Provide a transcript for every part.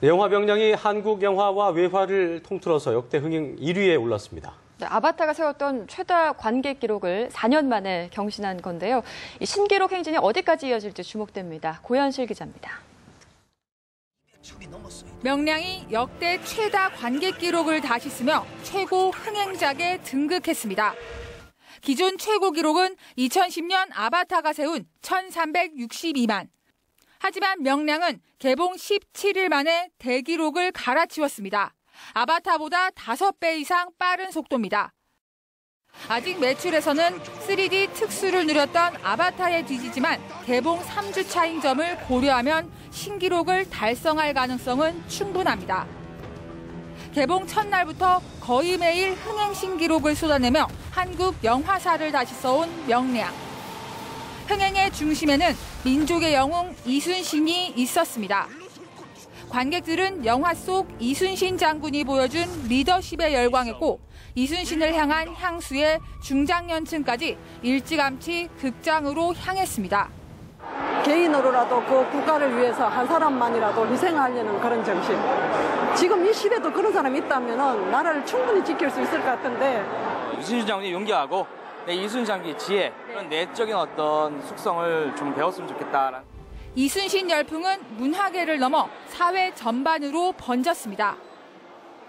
영화 명량이 한국 영화와 외화를 통틀어서 역대 흥행 1위에 올랐습니다. 네, 아바타가 세웠던 최다 관객 기록을 4년 만에 경신한 건데요. 이 신기록 행진이 어디까지 이어질지 주목됩니다. 고현실 기자입니다. 명량이 역대 최다 관객 기록을 다시 쓰며 최고 흥행작에 등극했습니다. 기존 최고 기록은 2010년 아바타가 세운 1,362만. 하지만 명량은 개봉 17일 만에 대기록을 갈아치웠습니다. 아바타보다 5배 이상 빠른 속도입니다. 아직 매출에서는 3D 특수를 누렸던 아바타에 뒤지지만 개봉 3주 차인 점을 고려하면 신기록을 달성할 가능성은 충분합니다. 개봉 첫날부터 거의 매일 흥행 신기록을 쏟아내며 한국 영화사를 다시 써온 명량. 흥행의 중심에는 민족의 영웅 이순신이 있었습니다. 관객들은 영화 속 이순신 장군이 보여준 리더십에 열광했고 이순신을 향한 향수에 중장년층까지 일찌감치 극장으로 향했습니다. 개인으로라도 그 국가를 위해서 한 사람만이라도 희생하려는 그런 정신. 지금 이 시대도 그런 사람이 있다면 나라를 충분히 지킬 수 있을 것 같은데. 이순신 장군이 용기하고 이순신 장군의 지혜, 그런 내적인 어떤 숙성을 좀 배웠으면 좋겠다. 이순신 열풍은 문화계를 넘어 사회 전반으로 번졌습니다.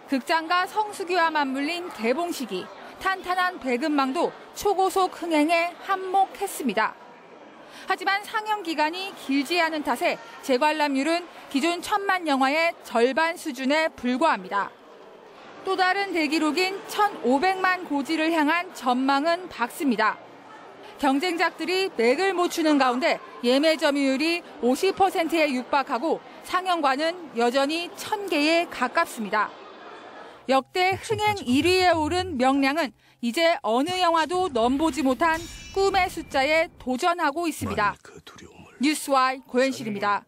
극장과 성수기와 맞물린 개봉 시기, 탄탄한 배급망도 초고속 흥행에 한몫했습니다. 하지만 상영 기간이 길지 않은 탓에 재관람률은 기존 1,000만 영화의 절반 수준에 불과합니다. 또 다른 대기록인 1,500만 고지를 향한 전망은 밝습니다. 경쟁작들이 맥을 못 추는 가운데 예매 점유율이 50%에 육박하고 상영관은 여전히 1,000개에 가깝습니다. 역대 흥행 1위에 오른 명량은 이제 어느 영화도 넘보지 못한 꿈의 숫자에 도전하고 있습니다. 뉴스와이 고현실입니다.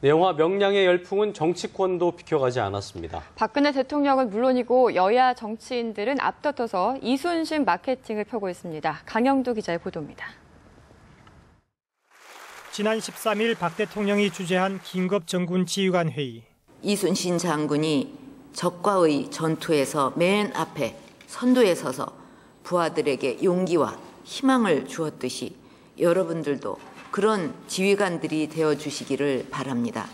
영화 명량의 열풍은 정치권도 비켜가지 않았습니다. 박근혜 대통령은 물론이고 여야 정치인들은 앞다퉈서 이순신 마케팅을 펴고 있습니다. 강영두 기자의 보도입니다. 지난 13일 박 대통령이 주재한 긴급 정군 지휘관 회의. 이순신 장군이 적과의 전투에서 맨 앞에 선두에 서서 부하들에게 용기와 희망을 주었듯이 여러분들도 그런 지휘관들이 되어주시기를 바랍니다.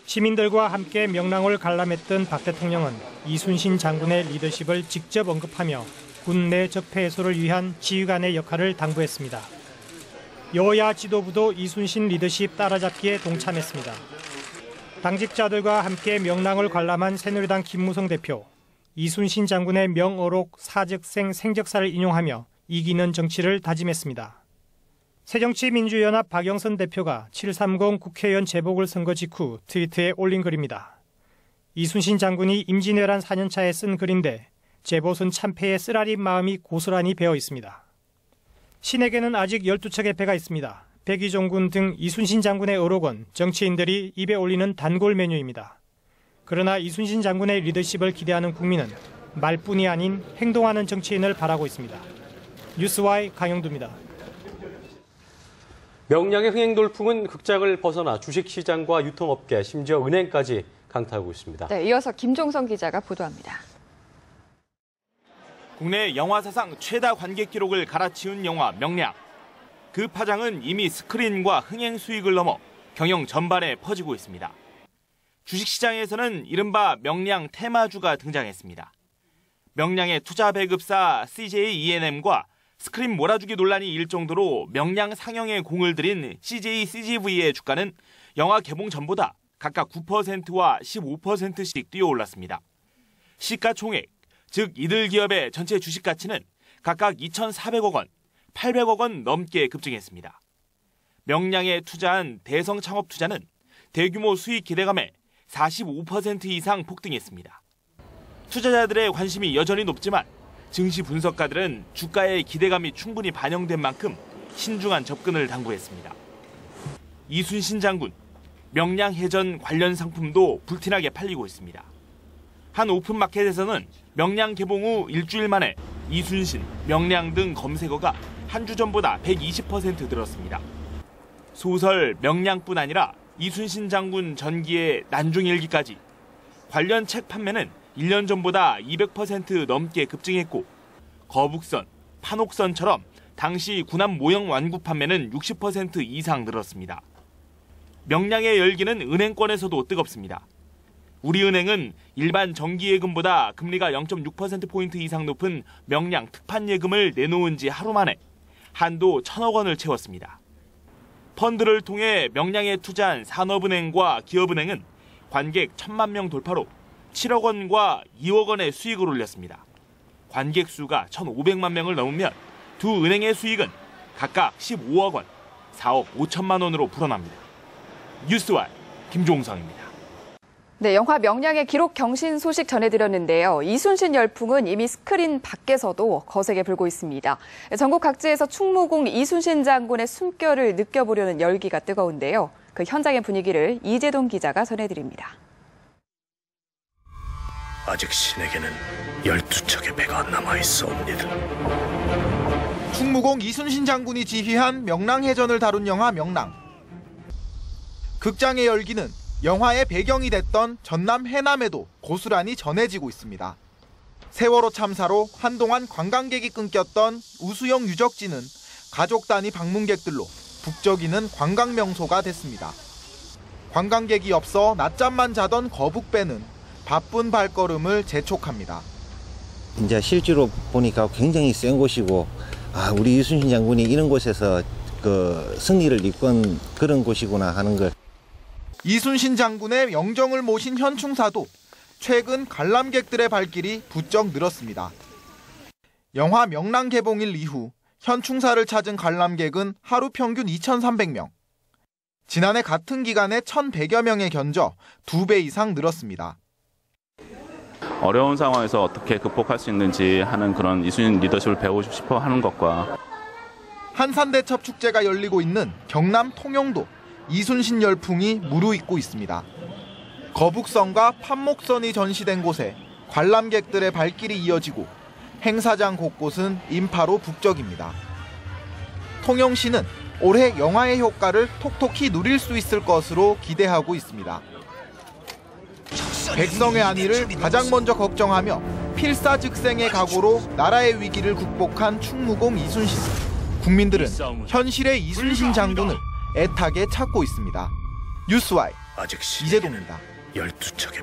시민들과 함께 명랑을 관람했던 박 대통령은 이순신 장군의 리더십을 직접 언급하며 군 내 적폐 해소를 위한 지휘관의 역할을 당부했습니다. 여야 지도부도 이순신 리더십 따라잡기에 동참했습니다. 당직자들과 함께 명랑을 관람한 새누리당 김무성 대표, 이순신 장군의 명어록 사적생 생적사를 인용하며 이기는 정치를 다짐했습니다. 새정치민주연합 박영선 대표가 730 국회의원 재보궐 선거 직후 트위터에 올린 글입니다. 이순신 장군이 임진왜란 4년차에 쓴 글인데 재보선 참패의 쓰라린 마음이 고스란히 배어 있습니다. 신에게는 아직 12척의 배가 있습니다. 백이종군 등 이순신 장군의 어록은 정치인들이 입에 올리는 단골 메뉴입니다. 그러나 이순신 장군의 리더십을 기대하는 국민은 말뿐이 아닌 행동하는 정치인을 바라고 있습니다. 뉴스와이 강영두입니다. 명량의 흥행 돌풍은 극장을 벗어나 주식시장과 유통업계, 심지어 은행까지 강타하고 있습니다. 네, 이어서 김종성 기자가 보도합니다. 국내 영화 사상 최다 관객 기록을 갈아치운 영화 명량. 그 파장은 이미 스크린과 흥행 수익을 넘어 경영 전반에 퍼지고 있습니다. 주식시장에서는 이른바 명량 테마주가 등장했습니다. 명량의 투자 배급사 CJ E&M과 스크린 몰아주기 논란이 일 정도로 명량 상영에 공을 들인 CJ CGV의 주가는 영화 개봉 전보다 각각 9%와 15%씩 뛰어올랐습니다. 시가총액, 즉 이들 기업의 전체 주식 가치는 각각 2,400억 원, 800억 원 넘게 급증했습니다. 명량에 투자한 대성창업투자는 대규모 수익 기대감에 45% 이상 폭등했습니다. 투자자들의 관심이 여전히 높지만 증시 분석가들은 주가의 기대감이 충분히 반영된 만큼 신중한 접근을 당부했습니다. 이순신 장군, 명량해전 관련 상품도 불티나게 팔리고 있습니다. 한 오픈마켓에서는 명량 개봉 후 일주일 만에 이순신, 명량 등 검색어가 한 주 전보다 120% 늘었습니다. 소설 명량뿐 아니라 이순신 장군 전기의 난중일기까지 관련 책 판매는 1년 전보다 200% 넘게 급증했고 거북선, 판옥선처럼 당시 군함 모형 완구 판매는 60% 이상 늘었습니다. 명량의 열기는 은행권에서도 뜨겁습니다. 우리은행은 일반 정기예금보다 금리가 0.6%포인트 이상 높은 명량 특판예금을 내놓은 지 하루 만에 한도 1,000억 원을 채웠습니다. 펀드를 통해 명량에 투자한 산업은행과 기업은행은 관객 1,000만 명 돌파로 7억 원과 2억 원의 수익을 올렸습니다. 관객 수가 1,500만 명을 넘으면 두 은행의 수익은 각각 15억 원, 4억 5천만 원으로 불어납니다. 뉴스와이 김종성입니다. 네, 영화 명량의 기록 경신 소식 전해드렸는데요. 이순신 열풍은 이미 스크린 밖에서도 거세게 불고 있습니다. 전국 각지에서 충무공 이순신 장군의 숨결을 느껴보려는 열기가 뜨거운데요. 그 현장의 분위기를 이재동 기자가 전해드립니다. 아직 신에게는 12척의 배가 남아있사옵니다. 충무공 이순신 장군이 지휘한 명랑해전을 다룬 영화 명랑. 극장의 열기는 영화의 배경이 됐던 전남 해남에도 고스란히 전해지고 있습니다. 세월호 참사로 한동안 관광객이 끊겼던 우수영 유적지는 가족 단위 방문객들로 북적이는 관광 명소가 됐습니다. 관광객이 없어 낮잠만 자던 거북배는 바쁜 발걸음을 재촉합니다. 이제 실제로 보니까 굉장히 센 곳이고, 우리 이순신 장군이 이런 곳에서 그 승리를 이끈 그런 곳이구나 하는 걸. 이순신 장군의 영정을 모신 현충사도 최근 관람객들의 발길이 부쩍 늘었습니다. 영화 명랑 개봉일 이후 현충사를 찾은 관람객은 하루 평균 2,300명. 지난해 같은 기간에 1,100여 명에 견져 2배 이상 늘었습니다. 어려운 상황에서 어떻게 극복할 수 있는지 하는 그런 이순신 리더십을 배우고 싶어 하는 것과 한산대첩 축제가 열리고 있는 경남 통영도 이순신 열풍이 무르익고 있습니다. 거북선과 판목선이 전시된 곳에 관람객들의 발길이 이어지고 행사장 곳곳은 인파로 북적입니다. 통영시는 올해 영화의 효과를 톡톡히 누릴 수 있을 것으로 기대하고 있습니다. 백성의 안위를 가장 먼저 걱정하며 필사즉생의 각오로 나라의 위기를 국복한 충무공 이순신. 국민들은 현실의 이순신 장군을 애타게 찾고 있습니다. 뉴스와이 아직 이재동입니다. 12척의